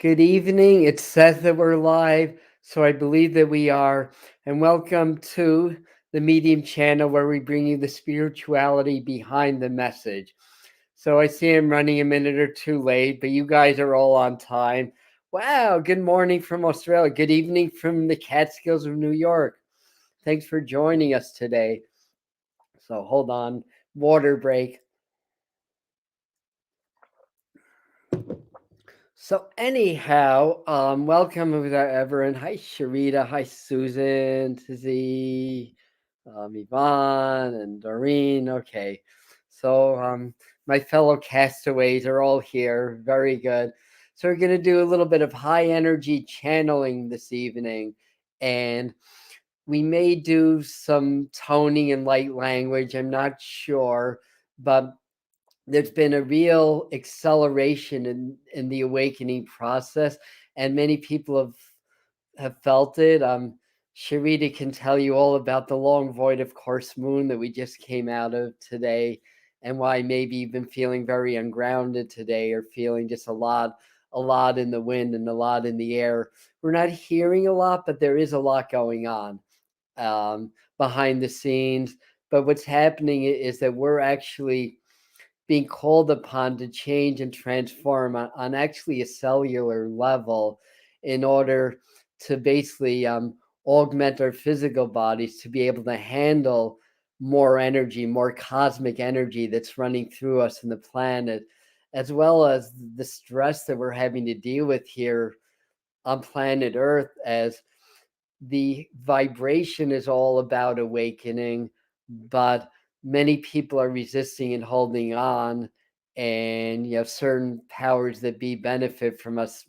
Good evening. It says that we're live, so I believe that we are. And welcome to the Medium channel where we bring you the spirituality behind the message. So I see I'm running a minute or two late, but you guys are all on time. Wow. Good morning from Australia. Good evening from the Catskills of New York. Thanks for joining us today. So hold on. Water break. So anyhow, welcome everyone. Hi Sharita, hi Susan, Tizzy, Yvonne, and Doreen. Okay, so my fellow castaways are all here. Very good. So we're gonna do a little bit of high energy channeling this evening, and we may do some toning and light language. I'm not sure, but there's been a real acceleration in the awakening process, and many people have felt it. Sharita can tell you all about the long void of course moon that we just came out of today, and why maybe you've been feeling very ungrounded today, or feeling just a lot in the wind and a lot in the air. We're not hearing a lot, but there is a lot going on behind the scenes. But what's happening is that we're actually being called upon to change and transform on actually a cellular level in order to basically augment our physical bodies to be able to handle more energy, more cosmic energy that's running through us in the planet, as well as the stress that we're having to deal with here on planet Earth, as the vibration is all about awakening, but many people are resisting and holding on. And you have certain powers that be benefit from us,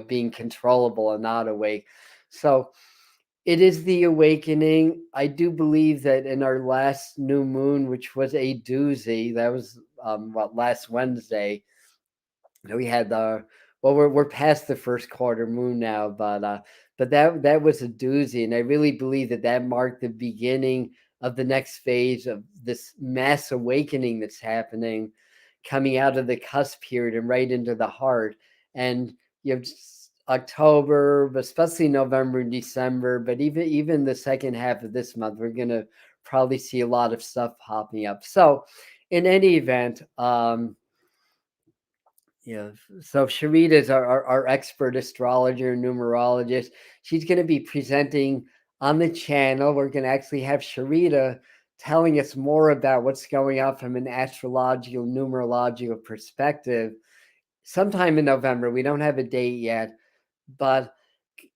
being controllable and not awake. So it is the awakening. I do believe that in our last new moon, which was a doozy, that was last Wednesday, we had the we're past the first quarter moon now, but that was a doozy, and I really believe that that marked the beginning of the next phase of this mass awakening that's happening, coming out of the cusp period and right into the heart. And you have October, especially November and December, but even the second half of this month, we're gonna probably see a lot of stuff popping up. So, in any event, yeah. So Sharita is our expert astrologer and numerologist. She's going to be presenting on the channel. We're going to actually have Sharita telling us more about what's going on from an astrological, numerological perspective sometime in November. We don't have a date yet, but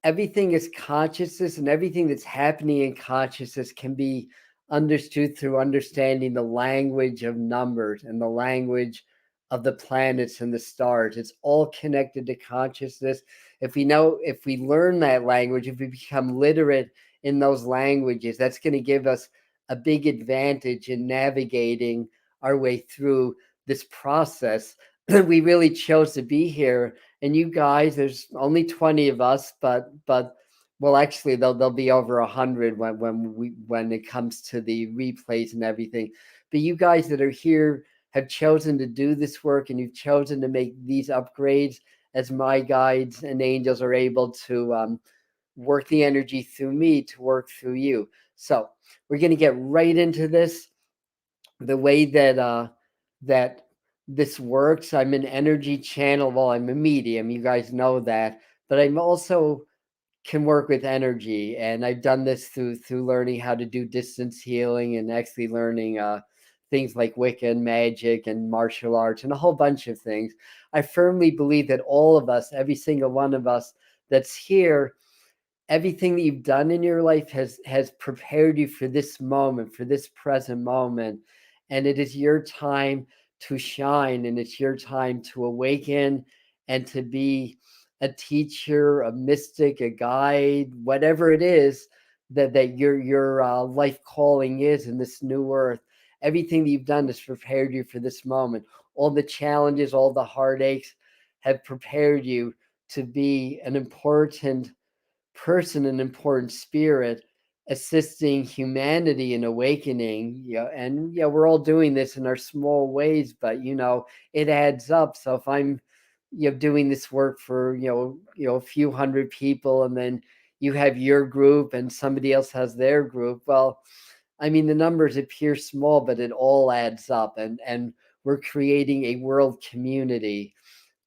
everything is consciousness, and everything that's happening in consciousness can be understood through understanding the language of numbers and the language of the planets and the stars. It's all connected to consciousness. If we learn that language, if we become literate in those languages, that's going to give us a big advantage in navigating our way through this process. We really chose to be here, and you guys, there's only 20 of us, but well, actually there'll be over 100 when it comes to the replays and everything. But you guys that are here have chosen to do this work, and you've chosen to make these upgrades, as my guides and angels are able to work the energy through me to work through you. So we're going to get right into this. The way that this works, I'm an energy channel. Well, I'm a medium, you guys know that, but I'm also can work with energy, and I've done this through learning how to do distance healing, and actually learning things like Wiccan magic and martial arts and a whole bunch of things. I firmly believe that all of us, every single one of us that's here, everything that you've done in your life has prepared you for this moment, for this present moment. And it is your time to shine, and it's your time to awaken, and to be a teacher, a mystic, a guide, whatever it is that your life calling is in this new earth. Everything that you've done has prepared you for this moment. All the challenges, all the heartaches have prepared you to be an important person, an important spirit, assisting humanity in awakening. And we're all doing this in our small ways, but it adds up. So if I'm doing this work for a few hundred people, and then you have your group and somebody else has their group. Well, I mean, the numbers appear small, but it all adds up, and we're creating a world community.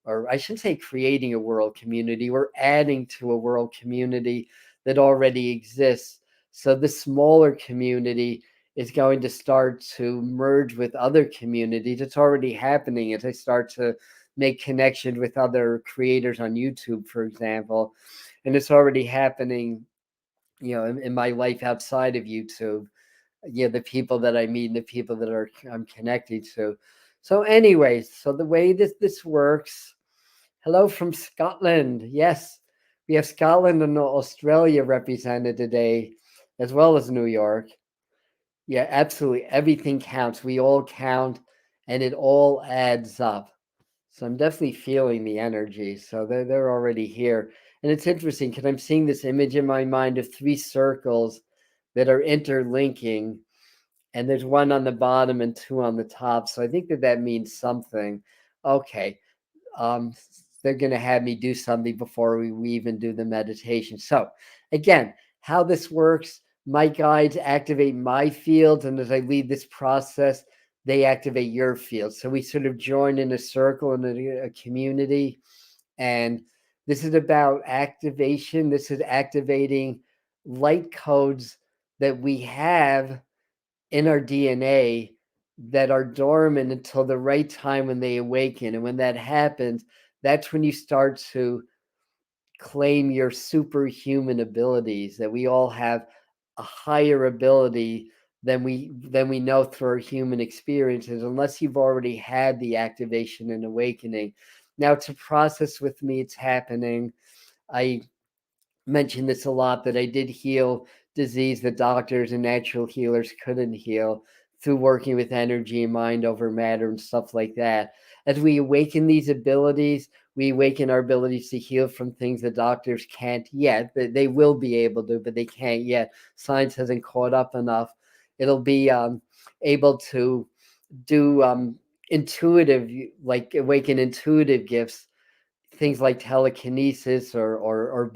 Or I shouldn't say creating a world community, we're adding to a world community that already exists. So the smaller community is going to start to merge with other communities. It's already happening as I start to make connection with other creators on YouTube, for example. And it's already happening, in my life outside of YouTube. The people that I meet and the people that I'm connected to. So, anyways, so the way this works. Hello from Scotland. Yes, we have Scotland and Australia represented today, as well as New York. Yeah, absolutely. Everything counts. We all count, and it all adds up. So I'm definitely feeling the energy. So they're already here. And it's interesting because I'm seeing this image in my mind of three circles that are interlinking, and there's one on the bottom and two on the top. So I think that means something. Okay, um, they're going to have me do something before we even do the meditation. So, again, how this works, my guides activate my fields, and as I lead this process, they activate your field. So we sort of join in a circle in a community, and this is about activation. This is activating light codes that we have in our DNA that are dormant until the right time when they awaken. And when that happens, that's when you start to claim your superhuman abilities, that we all have a higher ability than we know through our human experiences, unless you've already had the activation and awakening. Now, to process with me, it's happening. I mentioned this a lot, that I did heal disease that doctors and natural healers couldn't heal through working with energy and mind over matter and stuff like that. As we awaken these abilities, we awaken our abilities to heal from things that doctors can't yet. They will be able to, but they can't yet. Science hasn't caught up enough. It'll be able to do intuitive, like awaken intuitive gifts, things like telekinesis, or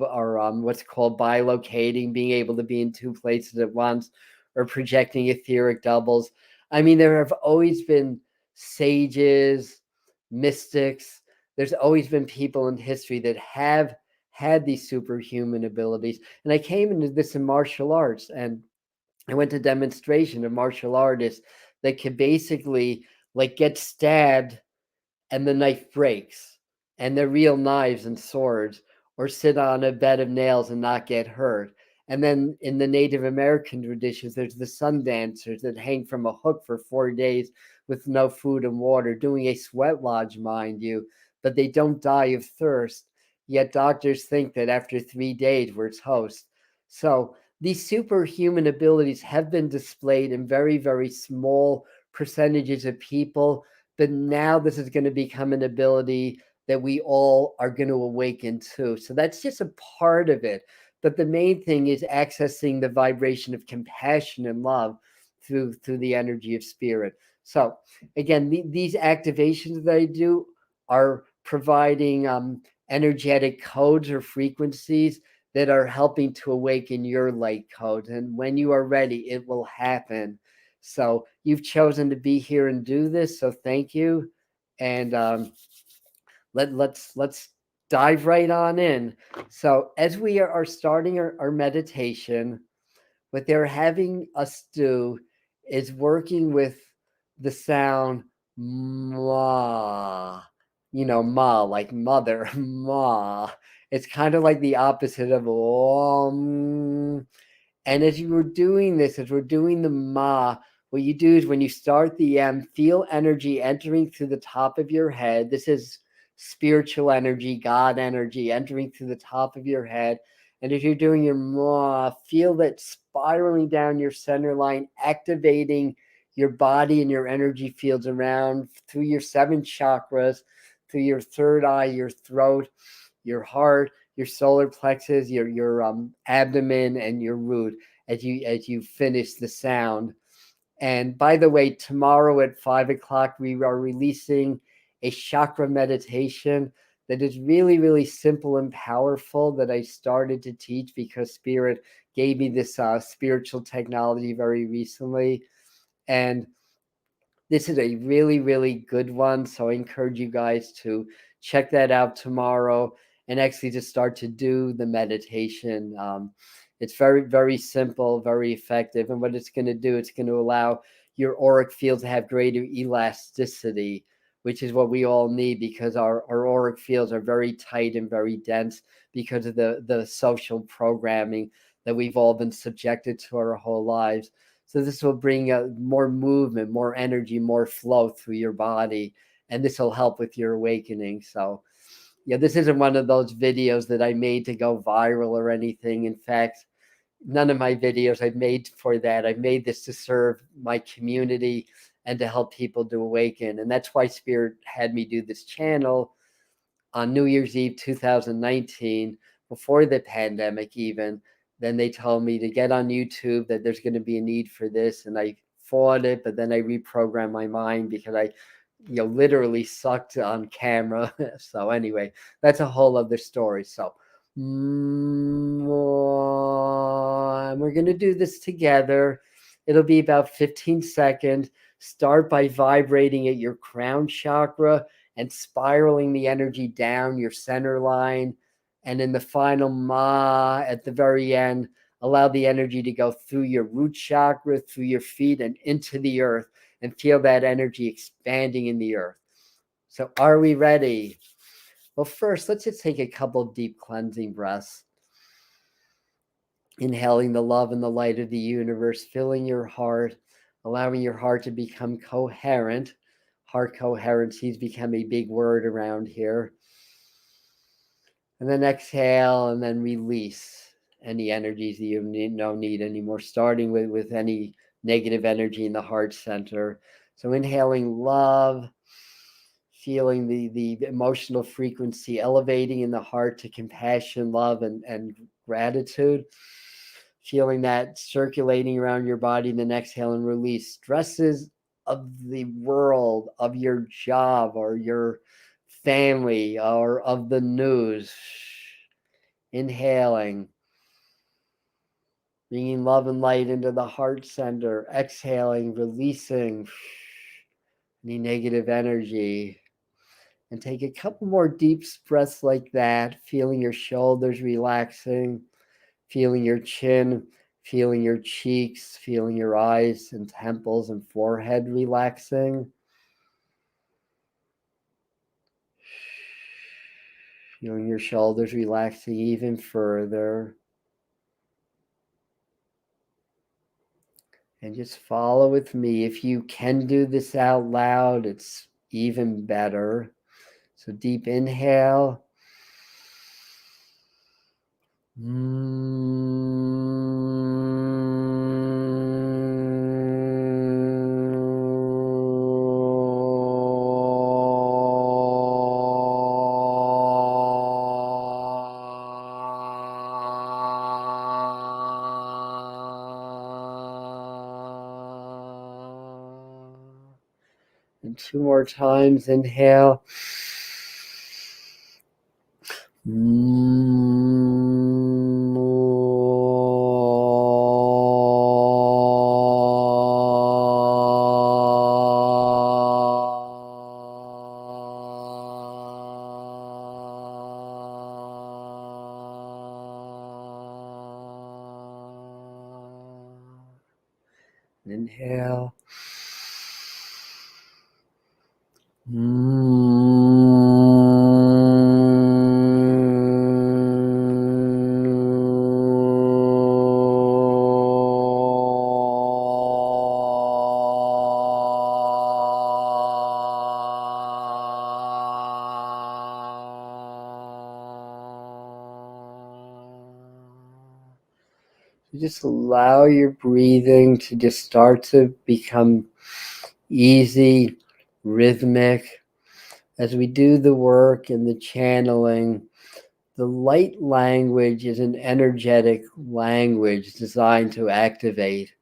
what's called bilocating, being able to be in two places at once, or projecting etheric doubles. I mean, there have always been sages, mystics. There's always been people in history that have had these superhuman abilities. And I came into this in martial arts, and I went to demonstration of martial artists that could basically like get stabbed and the knife breaks, and they're real knives and swords, or sit on a bed of nails and not get hurt. And then in the Native American traditions, there's the sun dancers that hang from a hook for 4 days with no food and water, doing a sweat lodge, mind you, but they don't die of thirst. Yet doctors think that after 3 days we're toast. So these superhuman abilities have been displayed in very, very small percentages of people, but now this is going to become an ability that we all are going to awaken to. So that's just a part of it. But the main thing is accessing the vibration of compassion and love through the energy of spirit. So again, these activations that I do are providing energetic codes or frequencies that are helping to awaken your light codes. And when you are ready, it will happen. So you've chosen to be here and do this. So thank you. And let's dive right on in. So as we are starting our meditation, what they're having us do is working with the sound ma. Ma, like mother, ma. It's kind of like the opposite of om. And as you were doing this, as we're doing the ma, what you do is when you start the M, feel energy entering through the top of your head. This is spiritual energy, God energy entering through the top of your head. And as you're doing your ma, feel that spiraling down your center line, activating your body and your energy fields around through your 7 chakras, through your third eye, your throat, your heart, your solar plexus, your abdomen, and your root as you finish the sound. And by the way, tomorrow at 5 o'clock we are releasing a chakra meditation that is really, really simple and powerful that I started to teach because Spirit gave me this spiritual technology very recently. And this is a really, really good one. So I encourage you guys to check that out tomorrow and actually to start to do the meditation. It's very, very simple, very effective. And what it's going to do, it's going to allow your auric field to have greater elasticity, which is what we all need because our auric fields are very tight and very dense because of the social programming that we've all been subjected to our whole lives. So this will bring more movement, more energy, more flow through your body, and this will help with your awakening. So yeah, this isn't one of those videos that I made to go viral or anything. In fact, none of my videos I've made for that. I've made this to serve my community and to help people to awaken. And that's why Spirit had me do this channel on New Year's Eve 2019, before the pandemic even. Then they told me to get on YouTube, that there's going to be a need for this. And I fought it, but then I reprogrammed my mind because I literally sucked on camera. So anyway, that's a whole other story. So we're going to do this together. It'll be about 15 seconds. Start by vibrating at your crown chakra and spiraling the energy down your center line. And in the final ma at the very end, allow the energy to go through your root chakra, through your feet, and into the earth, and feel that energy expanding in the earth. So are we ready? Well, first, let's just take a couple deep cleansing breaths. Inhaling the love and the light of the universe, filling your heart, allowing your heart to become coherent. Heart coherency has become a big word around here. And then exhale and then release any energies that you don't need anymore, starting with any negative energy in the heart center. So inhaling love, feeling the emotional frequency elevating in the heart to compassion, love, and gratitude. Feeling that circulating around your body, and then exhale and release stresses of the world, of your job or your family or of the news. Inhaling, bringing love and light into the heart center. Exhaling, releasing any negative energy. And take a couple more deep breaths like that, feeling your shoulders relaxing, feeling your chin, feeling your cheeks, feeling your eyes and temples and forehead relaxing. Feeling your shoulders relaxing even further. And just follow with me. If you can do this out loud, it's even better. So deep inhale. And two more times. Inhale. Inhale. Just allow your breathing to just start to become easy, rhythmic. As we do the work and the channeling, the light language is an energetic language designed to activate.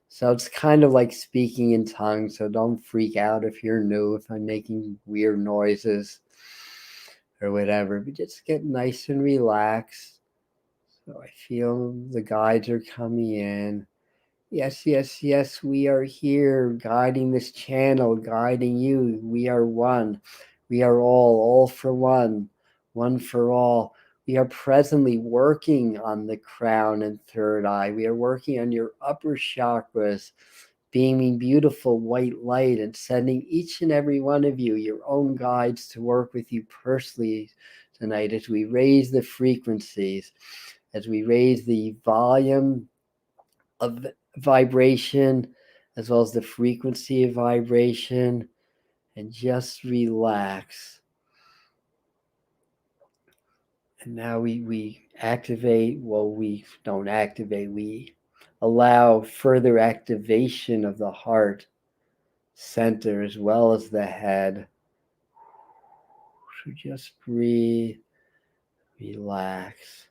So it's kind of like speaking in tongues. So don't freak out if you're new, if I'm making weird noises or whatever, but just get nice and relaxed. So I feel the guides are coming in. Yes, yes, yes, we are here guiding this channel, guiding you. We are one. We are all for one for all. We are presently working on the crown and third eye. We are working on your upper chakras, beaming beautiful white light and sending each and every one of you your own guides to work with you personally tonight as we raise the frequencies, as we raise the volume of vibration as well as the frequency of vibration, and just relax. And now we activate, well, we don't activate, we allow further activation of the heart center as well as the head. So just breathe, relax.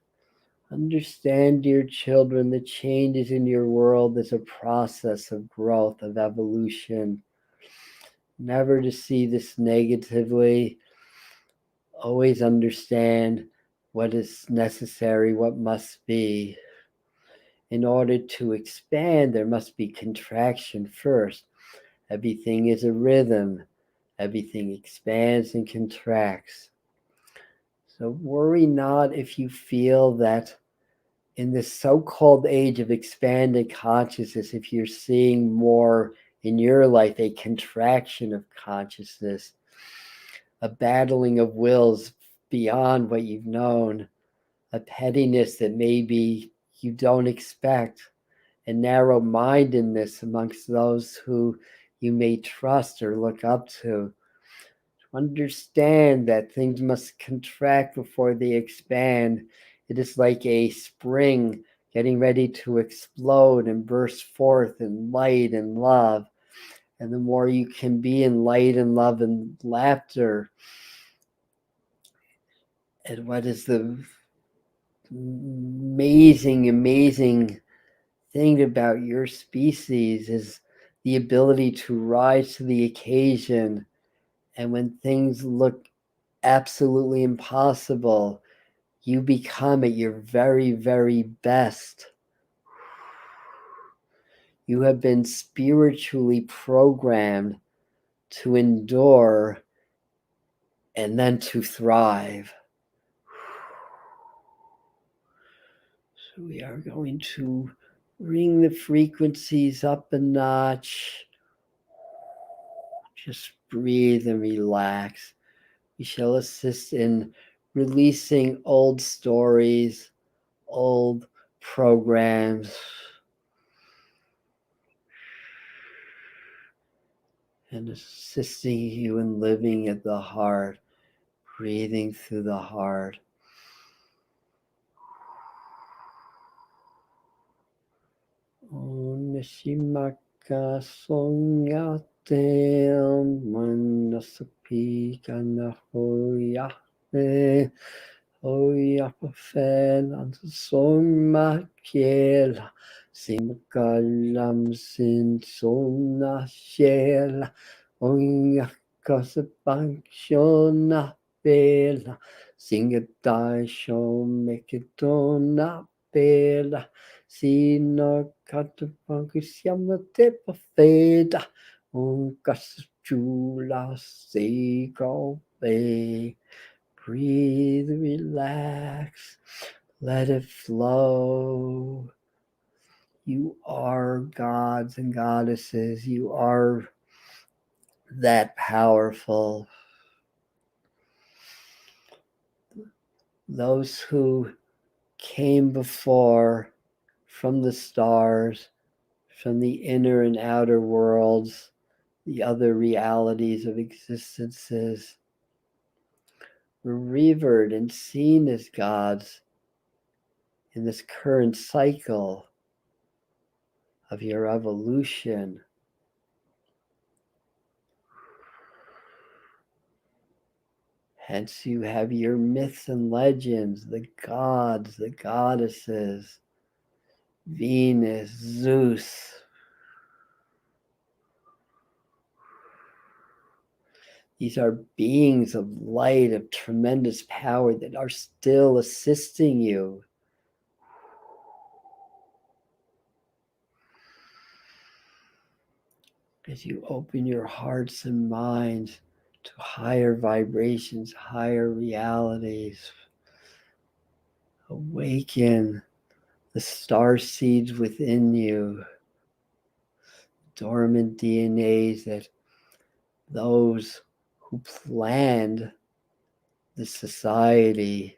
Understand, dear children, the changes in your world is a process of growth, of evolution. Never to see this negatively. Always understand what is necessary, what must be. In order to expand, there must be contraction first. Everything is a rhythm. Everything expands and contracts. So worry not if you feel that in this so-called age of expanded consciousness, if you're seeing more in your life, a contraction of consciousness, a battling of wills beyond what you've known, a pettiness that maybe you don't expect, and narrow-mindedness amongst those who you may trust or look up to. Understand that things must contract before they expand. It is like a spring getting ready to explode and burst forth in light and love. And the more you can be in light and love and laughter, and what is the amazing thing about your species is the ability to rise to the occasion. And when things look absolutely impossible, you become at your very, very best. You have been spiritually programmed to endure and then to thrive. So we are going to bring the frequencies up a notch. Just breathe and relax. We shall assist in releasing old stories, old programs, and assisting you in living at the heart, breathing through the heart. Om Nishimaka Sonyate Manasapika Nahoyate Oyapafen Ansomakela Simakalam Sin Sonashela Oyakasapankshona Bela Singadai Shomekitona Bela Sino Katapankusyama Tepafeda Unkasachula Sego Bay. Breathe, relax, let it flow. You are gods and goddesses. You are that powerful. Those who came before from the stars, from the inner and outer worlds, the other realities of existences, were revered and seen as gods in this current cycle of your evolution. Hence you have your myths and legends, the gods, the goddesses, Venus, Zeus, These are beings of light, of tremendous power that are still assisting you. As you open your hearts and minds to higher vibrations, higher realities, awaken the star seeds within you, dormant DNAs that those who planned the society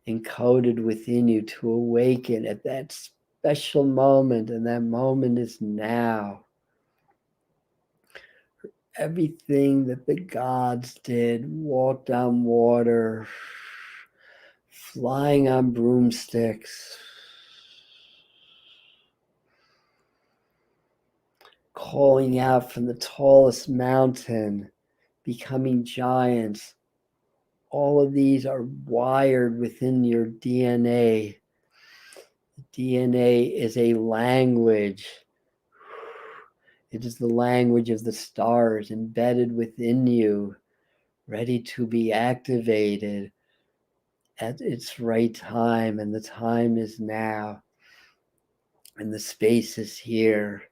encoded within you to awaken at that special moment, and that moment is now. Everything that the gods did, walked on water, flying on broomsticks, calling out from the tallest mountain, becoming giants. All of these are wired within your DNA. DNA is a language. It is the language of the stars embedded within you, ready to be activated at its right time. And the time is now. And the space is here.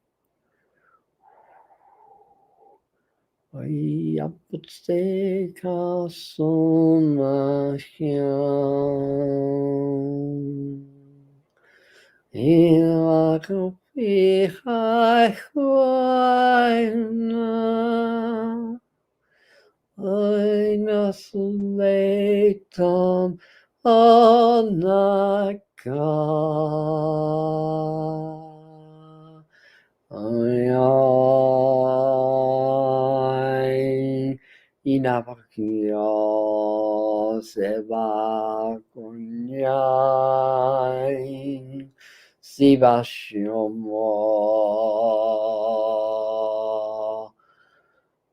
Ainasulaitam anaka ayain inapakyo seba kunyain sivasyomo.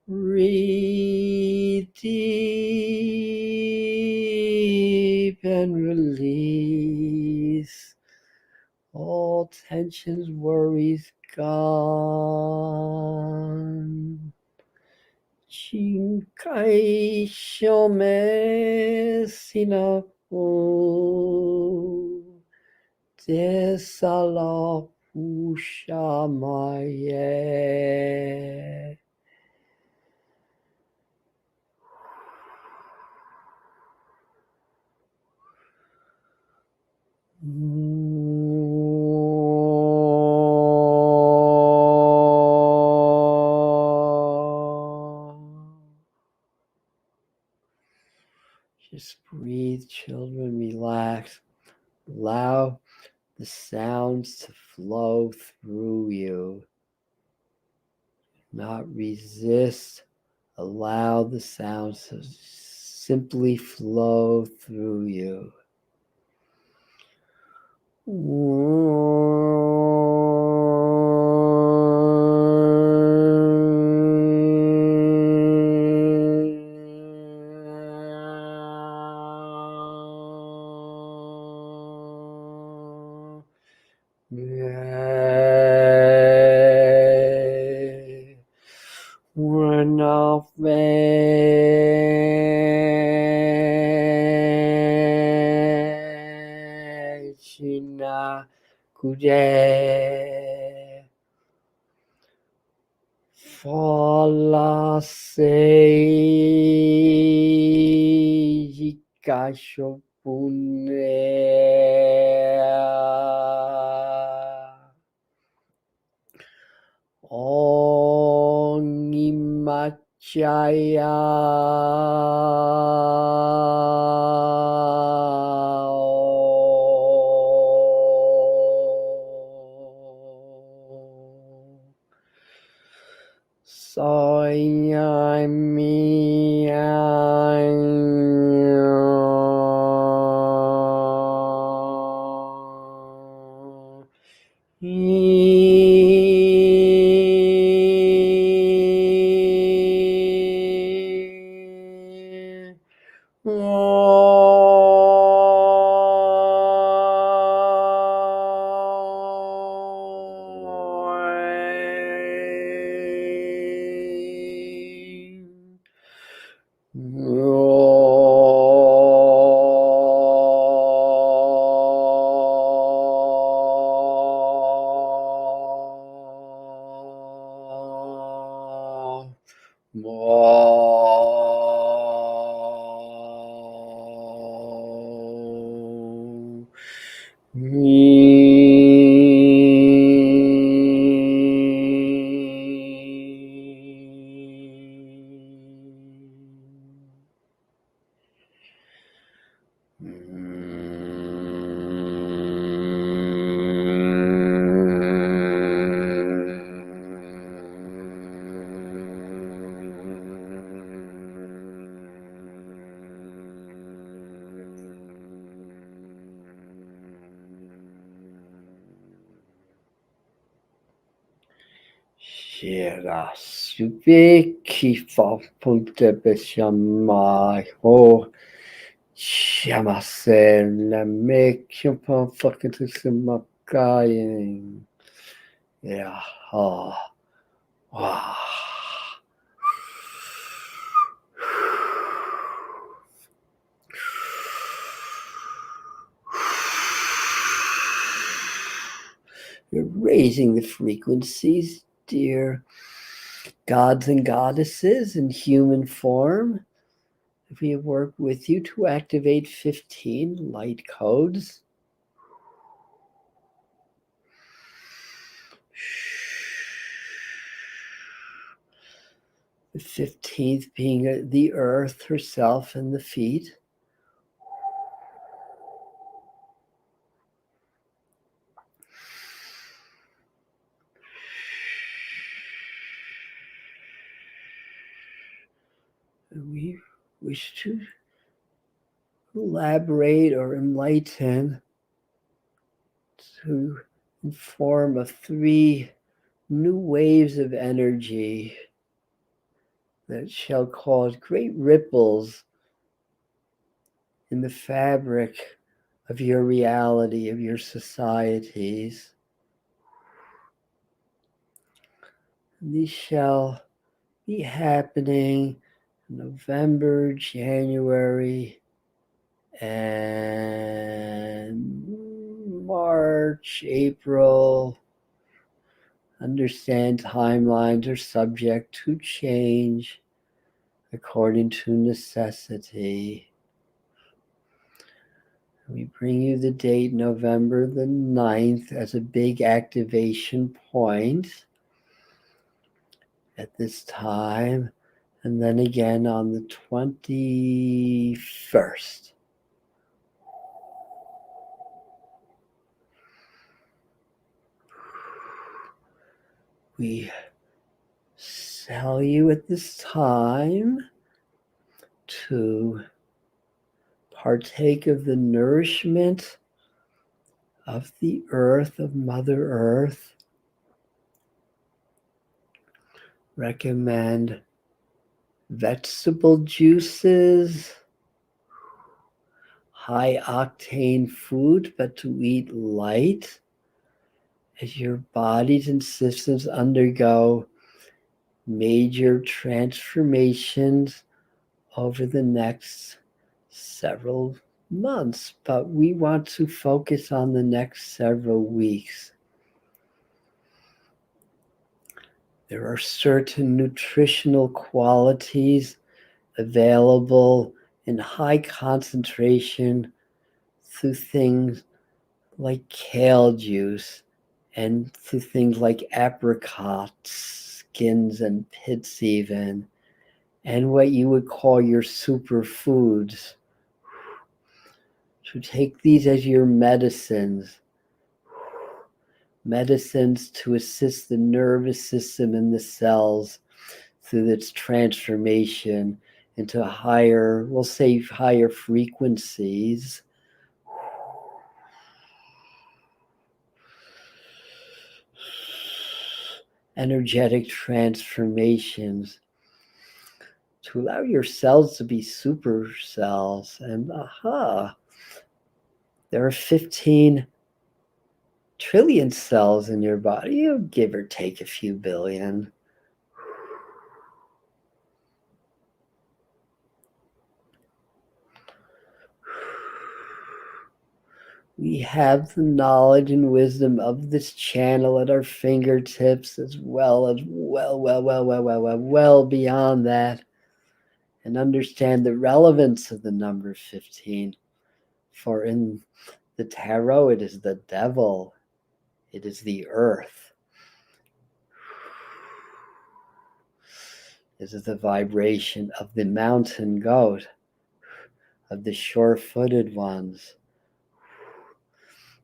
Breathe deep and release all tensions, worries gone. Shinkai shome sinapu desala pushamaye. Just breathe, children, relax. Allow the sounds to flow through you. Not resist. Allow the sounds to simply flow through you. We're not China Kuje Fala Sei Kashopune Ongimachaya Oh Shirasuke kifa punte beshamai ho shamase la make kipa fucking to simakayin. Yeah. Oh. Wow. You're raising the frequencies, dear gods and goddesses in human form. We work with you to activate 15 light codes. The 15th being the earth herself and the feet. We wish to elaborate or enlighten to inform of 3 new waves of energy that shall cause great ripples in the fabric of your reality, of your societies. These shall be happening in November, January, and March, April. Understand timelines are subject to change according to necessity. We bring you the date November the 9th as a big activation point at this time, and then again on the 21st. We tell you at this time to partake of the nourishment of the earth, of Mother Earth. Recommend vegetable juices, high octane food, but to eat light as your bodies and systems undergo major transformations over the next several months, but we want to focus on the next several weeks. There are certain nutritional qualities available in high concentration through things like kale juice and through things like apricots, skins, and pits even, and what you would call your superfoods. So take these as your medicines to assist the nervous system and the cells through its transformation into higher, we'll say higher frequencies. Energetic transformations to allow your cells to be super cells. And there are 15 trillion cells in your body, you give or take a few billion. We have the knowledge and wisdom of this channel at our fingertips, as well as well beyond that, and understand the relevance of the number 15. For in the tarot, it is the devil, it is the earth. This is the vibration of the mountain goat, of the sure-footed ones.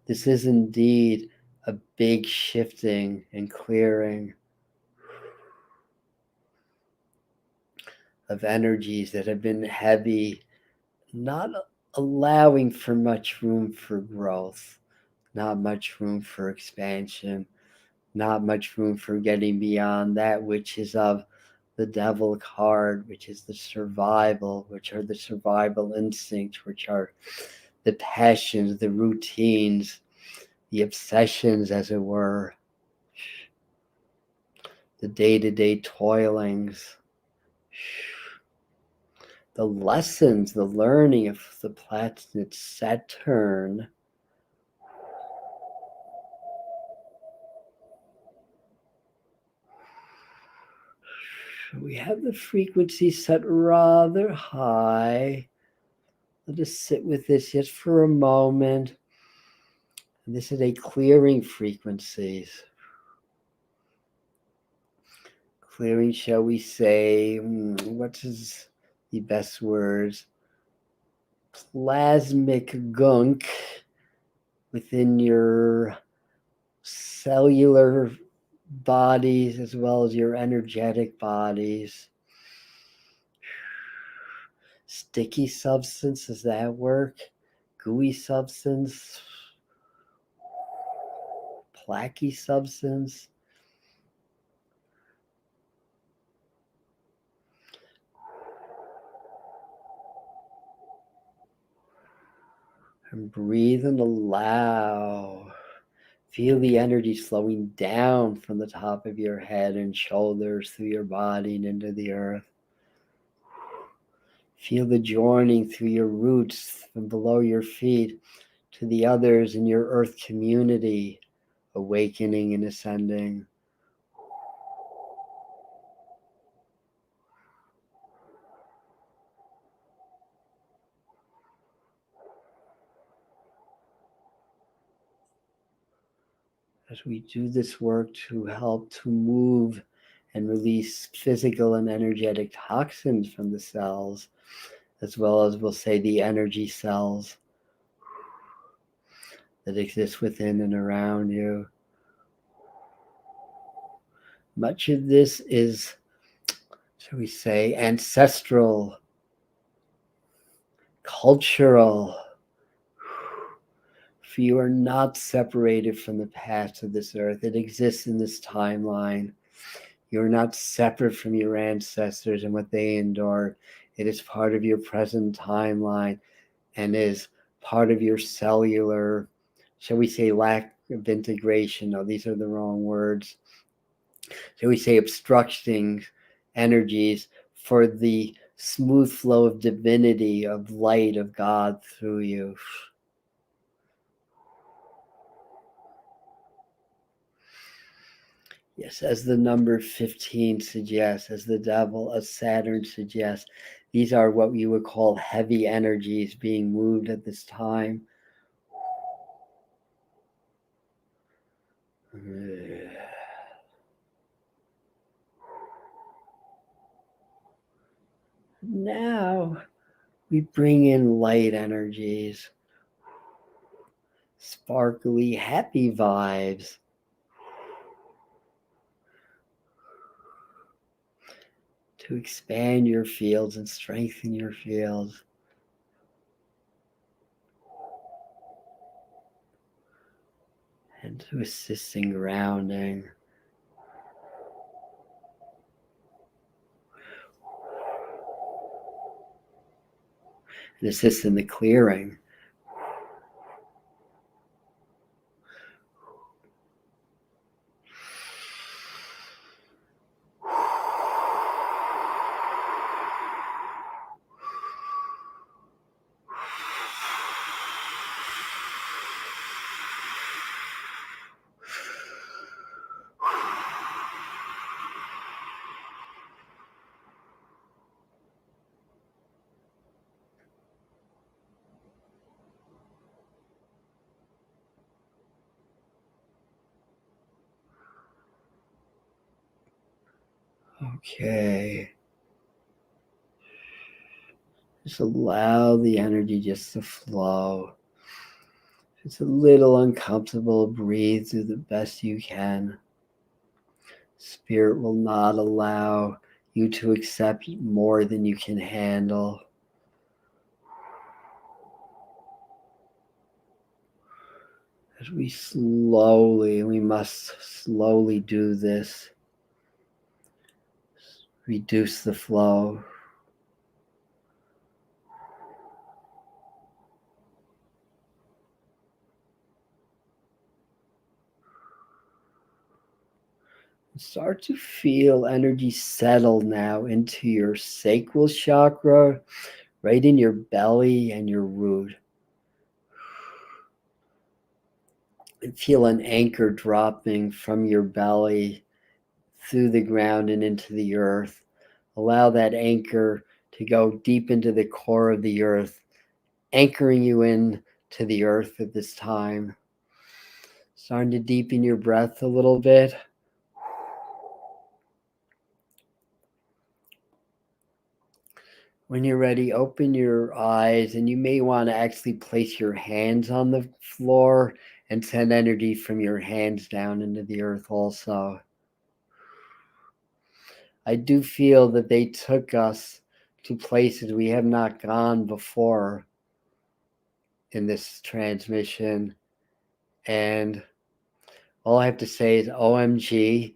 This is indeed a big shifting and clearing of energies that have been heavy, not allowing for much room for growth, not much room for expansion, not much room for getting beyond that which is of the devil card, which is the survival, which are the survival instincts, which are the passions, the routines, the obsessions, as it were, the day-to-day toilings, the lessons, the learning of the planet Saturn. We have the frequency set rather high. Let us sit with this just for a moment. And this is a clearing frequencies. Clearing, shall we say, what is the best words? Plasmic gunk within your cellular bodies as well as your energetic bodies. Sticky substance, does that work? Gooey substance? Plaquey substance? And breathe and allow. Feel the energy slowing down from the top of your head and shoulders through your body and into the earth. Feel the joining through your roots from below your feet to the others in your earth community, awakening and ascending. As we do this work to help to move and release physical and energetic toxins from the cells, as well as, we'll say, the energy cells that exist within and around you. Much of this is, shall we say, ancestral, cultural. For you are not separated from the past of this earth. It exists in this timeline. You're not separate from your ancestors and what they endured. It is part of your present timeline and is part of your cellular, shall we say, lack of integration. No, these are the wrong words. Shall we say, obstructing energies for the smooth flow of divinity, of light, of God through you. Yes, as the number 15 suggests, as the devil, as Saturn suggests, these are what you would call heavy energies being moved at this time. Now we bring in light energies, sparkly, happy vibes. To expand your fields and strengthen your fields. And to assist in grounding. And assist in the clearing. Okay. Just allow the energy just to flow. If it's a little uncomfortable, breathe through the best you can. Spirit will not allow you to accept more than you can handle. As we must slowly do this, reduce the flow. Start to feel energy settle now into your sacral chakra, right in your belly and your root. And feel an anchor dropping from your belly through the ground and into the earth. Allow that anchor to go deep into the core of the earth, anchoring you in to the earth at this time. Starting to deepen your breath a little bit. When you're ready, open your eyes, and you may want to actually place your hands on the floor and send energy from your hands down into the earth also. I do feel that they took us to places we have not gone before in this transmission. And all I have to say is OMG.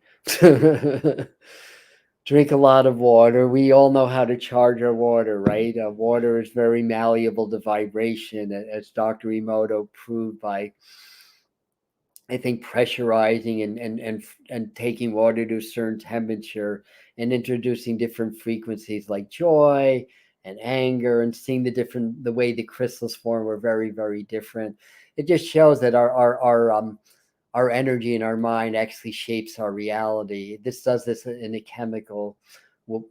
Drink a lot of water. We all know how to charge our water, right? Water is very malleable to vibration, as Dr. Emoto proved by, I think, pressurizing and taking water to a certain temperature and introducing different frequencies like joy and anger, and seeing the way the crystals form were very, very different. It just shows that our energy and our mind actually shapes our reality. This does this in a chemical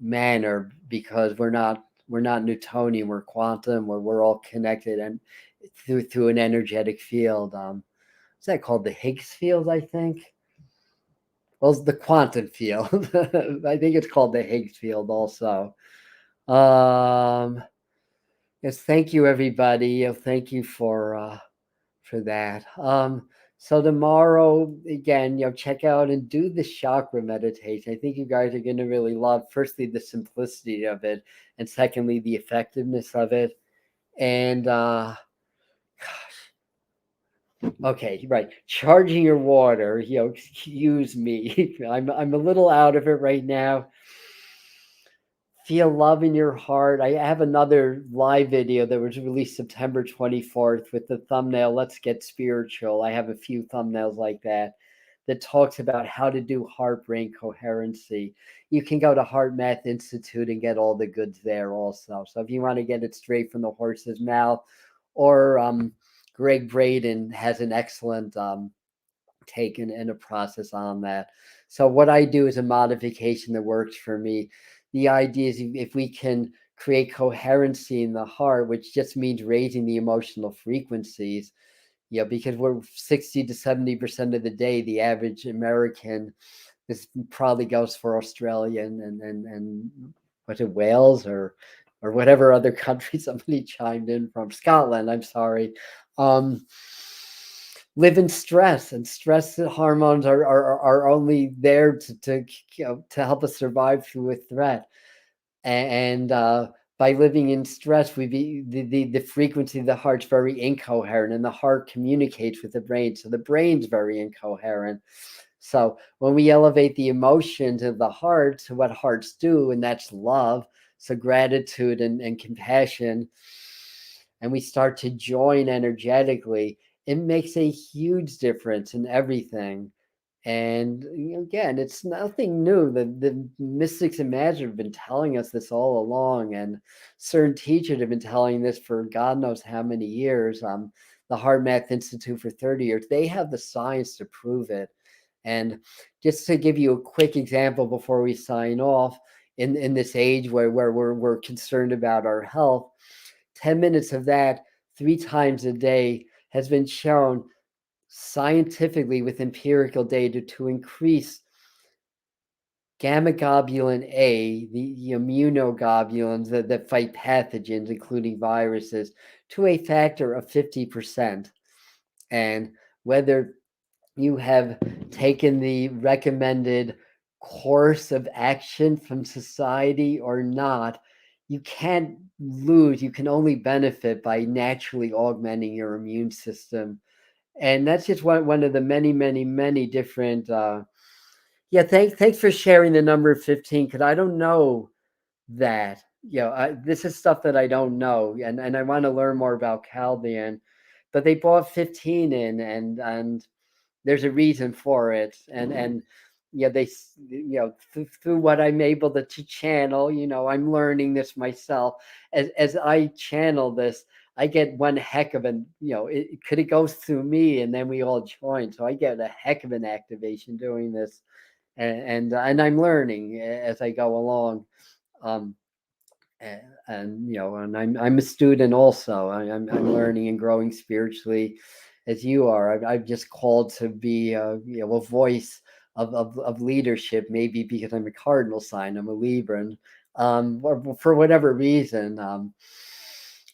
manner because we're not Newtonian, we're quantum, we're all connected and through an energetic field. What's that called? The Higgs field, I think. Well, it's the quantum field. I think it's called the Higgs field also. Yes, thank you, everybody. Thank you for that. So tomorrow, again, check out and do the chakra meditation. I think you guys are going to really love, firstly, the simplicity of it, and secondly, the effectiveness of it. And okay, right, charging your water. Excuse me, I'm a little out of it right now. Feel love in your heart. I have another live video that was released September 24th with the thumbnail, Let's Get Spiritual. I have a few thumbnails like that talks about how to do heart brain coherency. You can go to Heart Math Institute and get all the goods there also. So if you want to get it straight from the horse's mouth, or Greg Braden has an excellent take and a process on that. So what I do is a modification that works for me. The idea is if we can create coherency in the heart, which just means raising the emotional frequencies, because we're 60 to 70% of the day, the average American, this probably goes for Australia and was it Wales or whatever other country somebody chimed in from, Scotland, I'm sorry, live in stress, and stress hormones are only there to help us survive through a threat. And by living in stress, the frequency of the heart's very incoherent, and the heart communicates with the brain, so the brain's very incoherent. So when we elevate the emotions of the heart to what hearts do, and that's love, so gratitude and compassion, and we start to join energetically, it makes a huge difference in everything. And again, it's nothing new. The mystics and magic have been telling us this all along, and certain teachers have been telling this for God knows how many years. The Heart Math Institute for 30 years. They have the science to prove it. And just to give you a quick example before we sign off, in this age where we're concerned about our health, 10 minutes of that 3 times a day has been shown scientifically with empirical data to increase gamma globulin A, the immunoglobulins that fight pathogens, including viruses, to a factor of 50%. And whether you have taken the recommended course of action from society or not, you can't lose. You can only benefit by naturally augmenting your immune system. And that's just one of the many, many, many different. Yeah, thanks for sharing the number 15, because I don't know that. This is stuff that I don't know, and I want to learn more about Chaldean. But they brought 15 in, and there's a reason for it, and yeah, through what I'm able to channel, I'm learning this myself. As I channel this, I get one heck of an, it goes through me, and then we all join, so I get a heck of an activation doing this, and I'm learning as I go along. um and I'm a student also. I'm learning and growing spiritually as you are. I'm just called to be a voice of leadership, maybe because I'm a cardinal sign. I'm a Libra, and or for whatever reason,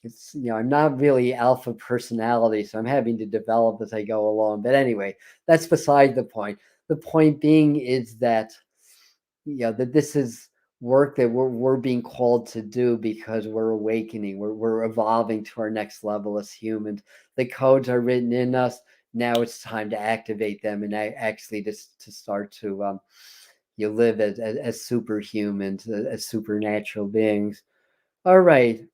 it's I'm not really alpha personality, so I'm having to develop as I go along. But anyway, that's beside the point. The point being is that that this is work that we're being called to do because we're awakening. We're evolving to our next level as humans. The codes are written in us. Now it's time to activate them and actually to start to you live as superhumans, as supernatural beings. All right.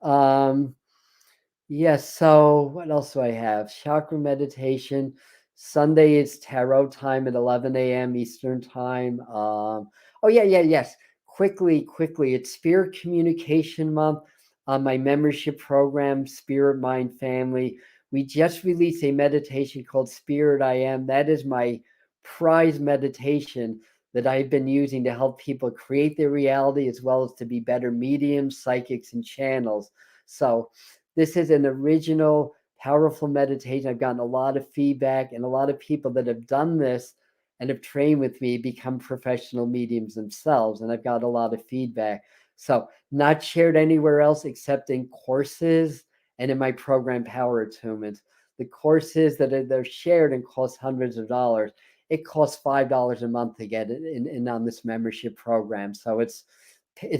Yes. So what else do I have? Chakra meditation. Sunday is tarot time at 11 a.m. Eastern time. Oh yes. Quickly. It's Spirit Communication Month on my membership program, Spirit Mind Family. We just released a meditation called Spirit I Am. That is my prize meditation that I've been using to help people create their reality as well as to be better mediums, psychics, and channels. So this is an original, powerful meditation. I've gotten a lot of feedback, and a lot of people that have done this and have trained with me become professional mediums themselves. And I've got a lot of feedback. So, not shared anywhere else except in courses and in my program, Power Attunement. The courses they're shared and cost hundreds of dollars. It costs $5 a month to get it in on this membership program. So it's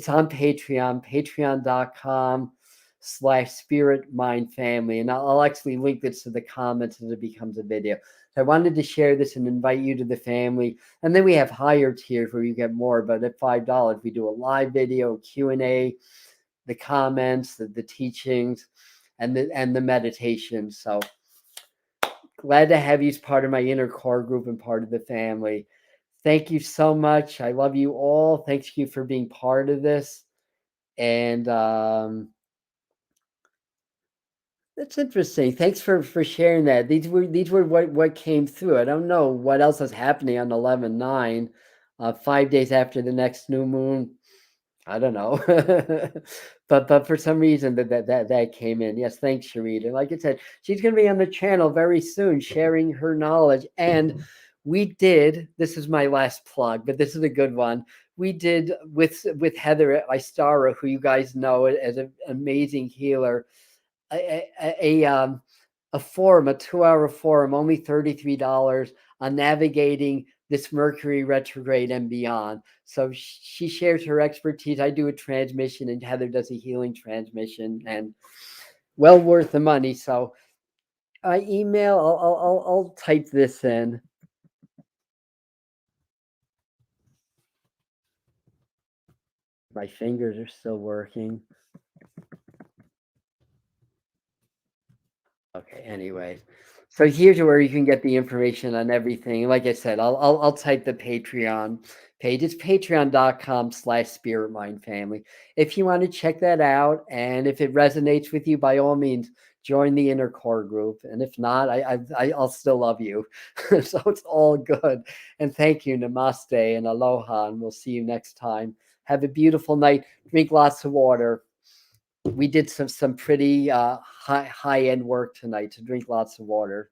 on Patreon, patreon.com/spirit mind family, and I'll actually link this to the comments as it becomes a video. So I wanted to share this and invite you to the family. And then we have higher tiers where you get more, but at $5 we do a live video, Q&A, the comments, the teachings, and the meditation. So glad to have you as part of my inner core group and part of the family. Thank you so much. I love you all. Thanks you for being part of this. And that's interesting. Thanks for sharing that. These were what came through. I don't know what else is happening on 11/9, 5 days after the next new moon. I don't know, but for some reason that came in. Yes, thanks, Sharita. Like I said, she's going to be on the channel very soon, sharing her knowledge. And we did. This is my last plug, but this is a good one. We did with Heather Istara, who you guys know as an amazing healer, a forum, a 2-hour forum, only $33 on navigating this Mercury retrograde and beyond. So she shares her expertise. I do a transmission, and Heather does a healing transmission, and well worth the money. So I email. I'll type this in. My fingers are still working. Okay, anyway. So here's where you can get the information on everything. Like I said, I'll type the Patreon page. It's patreon.com/spirit mind family. If you want to check that out, and if it resonates with you, by all means, join the inner core group. And if not, I'll still love you. So it's all good. And thank you. Namaste and aloha. And we'll see you next time. Have a beautiful night. Drink lots of water. We did some pretty high end work tonight, to drink lots of water.